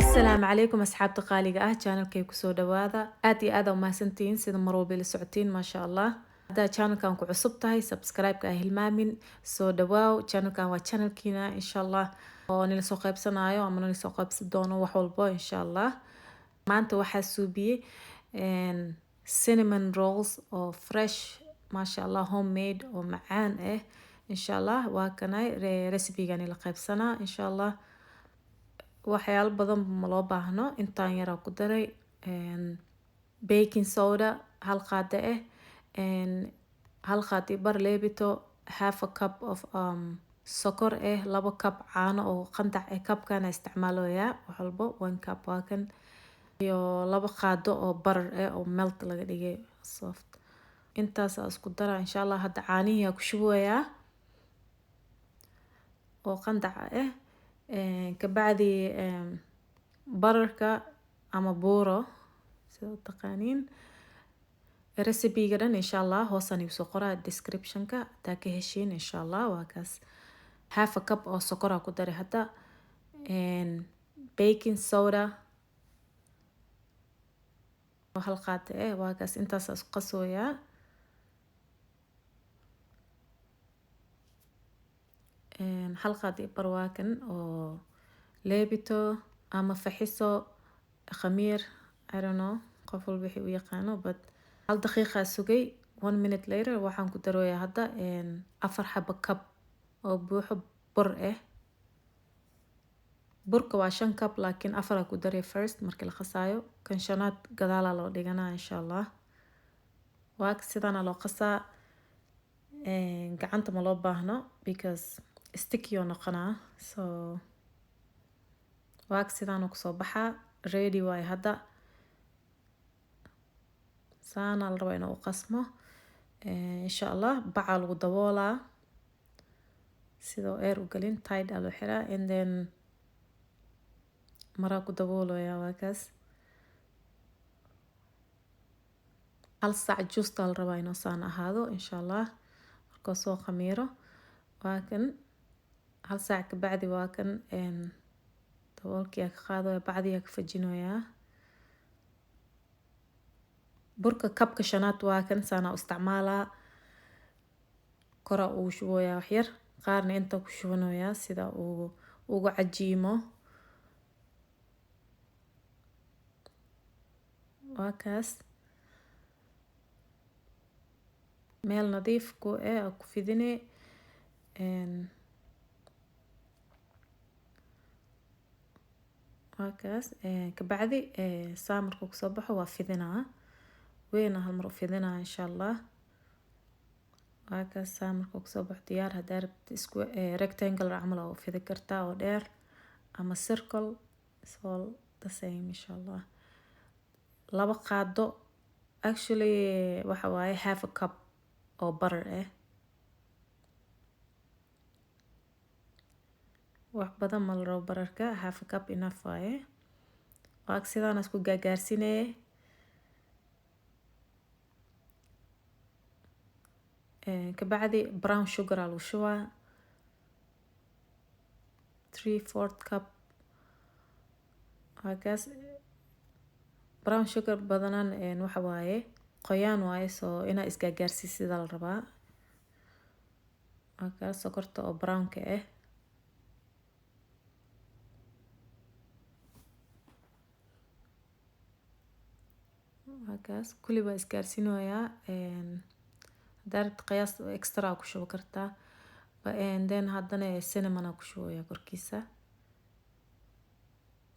السلام عليكم أصحاب قاليقة channelkay kusoo dhawaada aad iyo aad u mahadsantihiin sida mar walba ila socotiin maasha Allah haddaa channelkan ku cusub tahay subscribe-ka ha hilmaamin soo dhawaaw channelkan waa channelkiina insha Allah oo nila soo qaybsanayo ama nila soo qaybsan doono wax walbo insha Allah maanta waxaa suubiyey cinnamon rolls oo fresh maasha Allah homemade oo macaan insha Allah waa kanay recipe-gan ila qaybsanaa insha Allah waxyaalo badan ma loo baahno intaan yar ku daray baking soda hal qaado hal qaado bar leebito half a cup of sokor 2 cup caano oo qandac cupkan isticmaaloyaa wax walbo 1 cup waa kan iyo 2 qaado oo barar oo melt laga dhigay soft intaas isku dara insha Allah hadda caanihi ku shubayaa oo qandac kabacdi bararka ama buuro sida taqaaniin recipe-ga dhan insha Allah hoosan igu soo qoraa description-ka taa ka heshiin insha Allah waa kaas half a cup oo sokor ku daray hadda baking soda oo hal qaado waa kaas intaas isku qasooyaa hal qaado bar waa kan oo leebito ama faxiso khamiir I don't know qof walba wixii u yaqaano but hal daqiiqa sugay 1 minute later waxaan ku darooyaa hadda 4 xabo cup oo buuxo bur burka waa 5 cup laakiin 4 ku daray first markii la qasaayo kan shanaad gadaala loo dhiganaa insha Allah waa sidana loo qasaa gacanta ma loo baahno because sticky oo noqonaa so waa sidana ku soo baxaa ready way hadda saana la rabo inuu qasmo insha Allah baca lagu daboolaa sidoo air u galin tight alo xiraa and then mara ku daboolaya waa kaas hal saac juusta la rabo inuu saan ahaado insha Allah markuu soo khamiiro waa kan hal saac ka bacdi waa kan daboolkii ka qaado bacdiga ka fajinoyaa burka kabka shanaad waa kan saana isticmaalaa kora uu shubayaa wax yar qaarna inta ku shubanayaa sida uu ugu cajiimo waa kaas meel nadiif ku fidine waa kaas ka bacdi saamarku ku soo baxo waa fidinaa weena hal mar u fidinaa insha Allah waa kaas saamarku ku soo baxo diyaar hadaa rabto isku rectangle camal oo fidi kartaa oo dheer ama circle it's all the same insha Allah 2 qaado actually waxa waaye half a cup oo butter wax badan ma la rabo bararka half a cup enough waaye waa sidaan isku gaagaarsinee kabacdi brown sugar lagu shubaa 3/4 cup waa kaas brown sugar badanan waxa waaye qoyaan waaye soo ina isgaagaarsi sida la rabaa waa kaas sokorta oo brown-ka waa kaas kulli waa isgaarsiinoyaa darabta qiyaas extra ku shubo kartaa and then haddana cinnamon ku shuboyaa korkiisa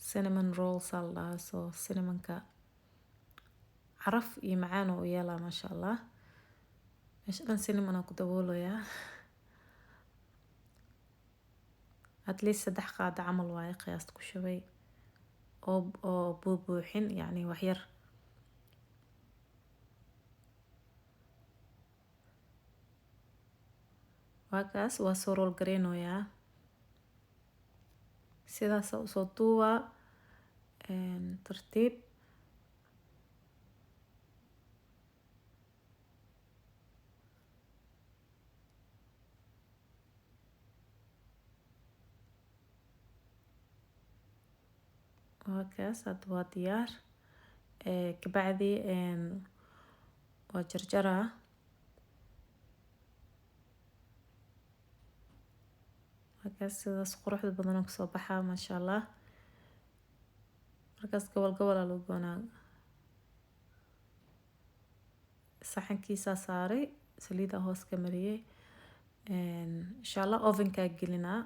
cinnamon rolls alla so cinnamonka caraf iyo macaan oo yeela masha Allah meesha dhan cinnamon ku daboolayaa at least 3 qaado camal waaye qiyaasta ku shubay oo buuxin yani wax yar waa kaas waa soo roll gareynayaa sidaas u soo duubaa tartiib هكاس هاد waa diyaar kabacdi waa jarjaraa hakaas sidaas quruxda badan oo kasoo baxaa maasha allah markaas gobol gobol aa lagu goonaa saxankiisa saaray saliida hoos ka mariyay insha allah ovenka gelinaa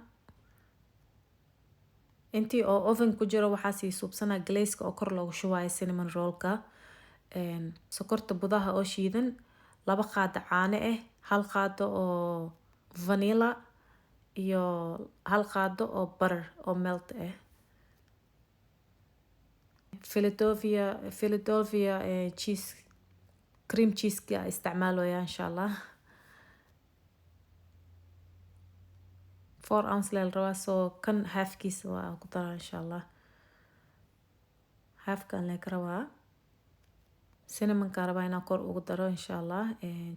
intii oo oven ku jiro waxaa sii suubsanaa glazeka oo kor loogu shubayo cinnamon rollka sokorta budaha oo shiidan 2 qaado caano ah 1 qaado oo vanilla iyo 1 qaado oo butter oo melt ah Philadelphia cheese cream cheese ka isticmaaloyaa insha allah 4 ounce leel rabaa soo kan half kiis waa ku daraa insha allah half kan lee ka rabaa cinnamon ka rabaa inaan kor ugu daro insha allah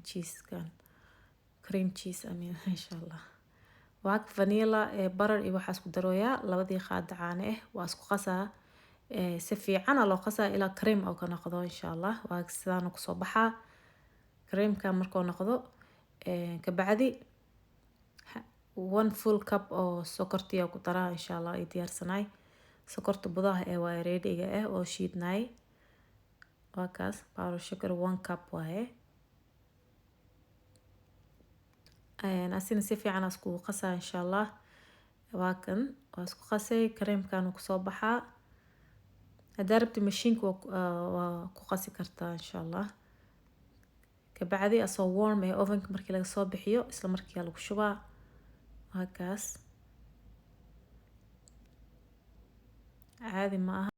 cheese kan cream cheese insha allah waa vanilla butter iyo waxaas ku darooyaa 2 qaado caano ah waa isku qasaa si fiican loo qasaa ilaa cream oo ka noqdo insha allah waa sidaan ku soo baxaa creamka markuu noqdo ka bacdi 1 full cup oo sokortiya ku daraa insha allah ay diyaarsanay sokorta budaha waa ready ga oo shiidnay waa kaas powder sugar 1 cup waaye asina si fiican isku qasaa insha allah waa kan waa isku qasay creamkan ku soo baxaa hadaa rabti mashiinka waa ku qasi kartaa insha allah kabacdi asoo warm ovenka markii laga soo bixiyo isla markii lagu shubaa هكاس عادي ما